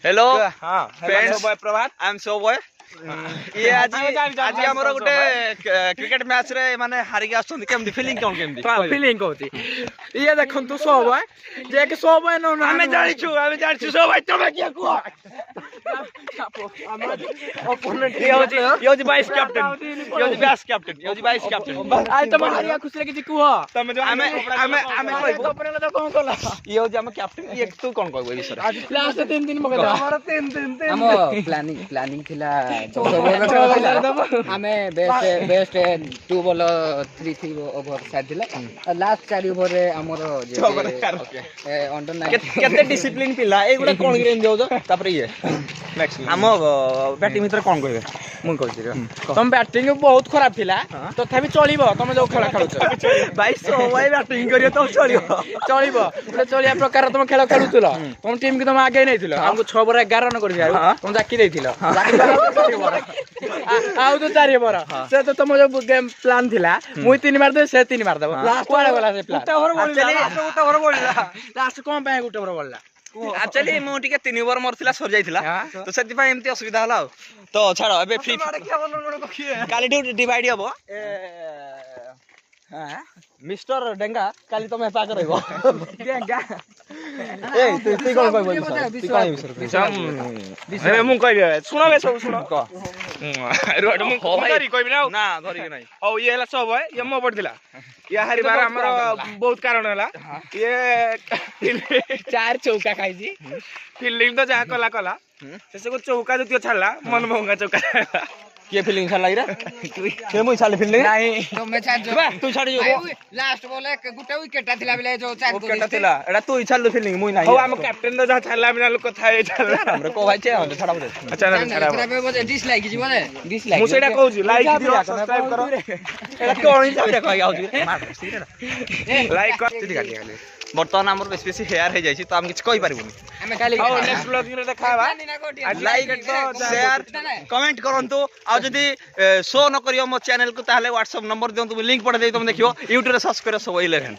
hello हां friends boy Prabhat I am so boy ये आज हमर गोटे क्रिकेट मैच रे माने हारि के आछन केमदी फीलिंग कोन केमदी फीलिंग होती ये देखन तू सो बॉय जे के सो बॉय न हमें जानि छु सो भाई तमे क्या कुआ ओपोनेंट यो जी वाइस कैप्टन यो जी वाइस कैप्टन यो जी वाइस कैप्टन आज तुम हारिया खुश रे किछि कुह तमे जो हमें ओपोनेंट तो कोन कोला यो जी हम कैप्टन ये तू कोन कहबो विषय आज लास्ट 3 दिन मगे हमर 3 हम प्लानिंग थिला आमे बेस्ट 2 बॉल 3 ओवर साथिला लास्ट 4 ओवर रे हमर जे अंडर 9 केते डिसिप्लिन पिला एगुडा कोन ग्रेन दियो जो तापर ये नेक्स्ट हम बैटिंग भीतर कोन कहबे मुन कहछि तुम बैटिंग बहुत खराब थिला तथापि चलिबो तुम जो खेल खेलुछ भाई सो भाई बैटिंग करियो तो चलिबो पुरा चलिया प्रकार तुम खेल खेलुतलो तुम टीम के तुम आगे नै थिलो हमको 6 ओवर 11 रन कर दिया तुम जाकी देथिलो आउ तो 4 ओवर से तो तुम जो गेम प्लान थिला मुई 3 मार दे से 3 मार दबो कोडा गला से प्लान उटा ओवर बोलला लास्ट कोन पे उटा ओवर बोलला एक्चुअली मो टिके 3 ओवर मोर थिला सर जाइथिला तो सेति पय एमती असुविधा हला तो छाड़ो एबे फ्री काली डिवाइड हबो हां मिस्टर डेंगा काली तमे पा करइबो डेंगा ए तू कोन कहबो तू कोन विषय अरे मु कहबे सुनबे सब सुन क रोड मु धरि कहबे ना धरि के नै ओ ये हला सब है ये मो पड़थिला ये हारी बार हमर बहुत कारण हला ये 4 चौका खाइजी फील्डिंग तो जा कला कला से को चौका जतियो छाडला मन भंगा चौका के फीलिंग छाडला इरा के मुई छाडले फीलिंग नहीं तो मैं छाड़ जो तू छाडी जो लास्ट बॉल एक गुटा विकेट थिला बेले जो 4 विकेट थिला एडा तू छाडलो फीलिंग मुई नाही हो हम कैप्टन तो जा छाडला बिना लोक कथा हे छाडला हमरे को भाई छे हम छाडा बोले अच्छा ना छाडा खराब बजे डिसलाइक जी बोले मु सेटा कहू छी लाइक दियो सब्सक्राइब करो एडा कोन हिसाब रे कहि आउ मार लाइक कर चिठी काटी खाली बर्तमान हमर बेसी बेसी हेयर हे जाई छी तो हम किछ कहि पारिबोनी हमें खाली हो नेक्स्ट ब्लॉग में देखाबा लाइक शेयर कमेंट करंतु आ जदी शो न करियो मो चैनल को ताले व्हाट्सएप नंबर दियंतु लिंक पठा दे तुम देखियो YouTube रे सर्च करियो सब 11